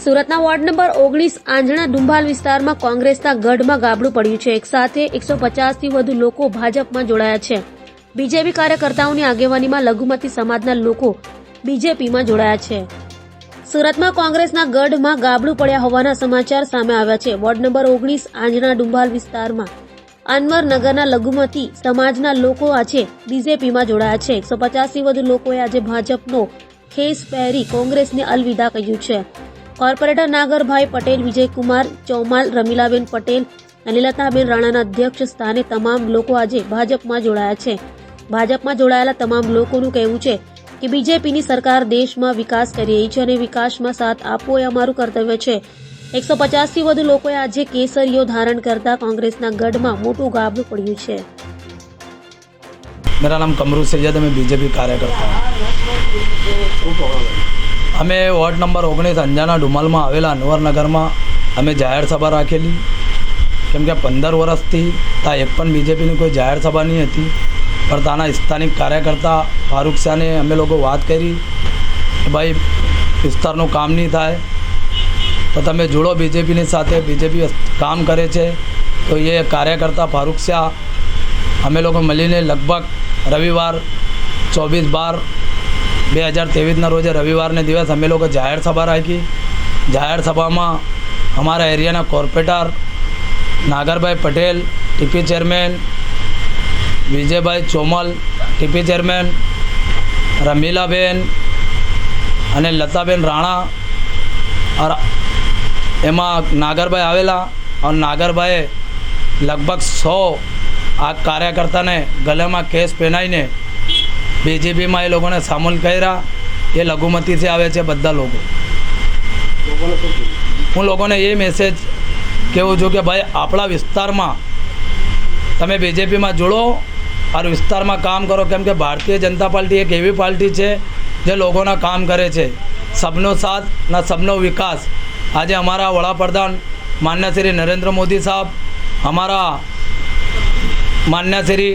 સુરતના ward number 19 આંજણા ડુંભાલ વિસ્તારમાં કોંગ્રેસના ગઢમાં ગાબડું પડ્યું છે। એક સાથે 150થી વધુ લોકો ભાજપમાં જોડાયા છે। બીજેપી કાર્યકર્તાઓની આગેવાનીમાં લઘુમતી સમાજના લોકો બીજેપીમાં જોડાયા છે। સુરતમાં કોંગ્રેસના ગઢમાં ગાબડું પડ્યા હોવાના સમાચાર સામે આવ્યા છે। વોર્ડ નંબર 19 આંજણા ડુંભાલ વિસ્તારમાં અનવરનગરના લઘુમતી સમાજના લોકો આજે બીજેપીમાં જોડાયા છે। 150થી વધુ લોકોએ આજે ભાજપનો ખેસ પહેરી કોંગ્રેસને અલવિદા કહ્યું છે। કોર્પોરેટર નાગરભાઈ પટેલ, વિજયકુમાર ચૌમાલ, રમીલાબેન પટેલ અને લતાબેન રાણાના અધ્યક્ષ સ્થાને તમામ લોકો આજે ભાજપમાં જોડાયા છે। ભાજપમાં જોડાયેલા તમામ લોકોનું કહેવું છે કે બીજેપીની સરકાર દેશમાં વિકાસ કરી રહી છે અને વિકાસમાં સાથ આપવો એ અમારું કર્તવ્ય છે। 150થી વધુ લોકોએ આજે કેસરીઓ ધારણ કરતા કોંગ્રેસના ગઢમાં મોટું ગાબડું પડ્યું છે। मेरा नाम कमरू सैयद है, मैं बीजेपी कार्यकर्ता हूँ। અમે વોર્ડ નંબર 19 અંજાના ડુમાલમાં આવેલા અનવરનગરમાં અમે જાહેર સભા રાખેલી, કેમ કે 15 વર્ષથી ત્યાં એક પણ બીજેપીની કોઈ જાહેર સભા નહીં હતી। પણ ત્યાંના સ્થાનિક કાર્યકર્તા ફારૂક શાહને અમે લોકો વાત કરી કે ભાઈ વિસ્તારનું કામ નહીં થાય તો તમે જોડો બીજેપીની સાથે, બીજેપી કામ કરે છે। તો એ કાર્યકર્તા ફારૂક શાહ અમે લોકો મળીને લગભગ રવિવાર 24/12/2023ના રોજે રવિવારને દિવસ અમે લોકો જાહેર સભા રાખી। જાહેર સભામાં અમારા એરિયાના corporator Nagarbhai Patel, TP chairman Vijaybhai Chomal, TP chairman Ramilaben અને લતાબેન રાણા, એમાં નાગરભાઈ આવેલા અને નાગરભાઈએ લગભગ 100 આ કાર્યકર્તાને ગળામાં કેસ પહેરાવીને બીજેપીમાં એ લોકોને સામેલ કર્યા। એ લઘુમતીથી આવે છે બધા લોકો। હું લોકોને એ મેસેજ કહેવું છું કે ભાઈ આપણા વિસ્તારમાં તમે બીજેપીમાં જોડો और વિસ્તારમાં કામ કરો, કેમ કે ભારતીય જનતા પાર્ટી એક એવી પાર્ટી છે જે લોકોના કામ કરે છે। સબનો સાથ ના સબનો વિકાસ। આજે અમારા વડાપ્રધાન માન્ય શ્રી નરેન્દ્ર મોદી સાહેબ, हमारा मान्य श्री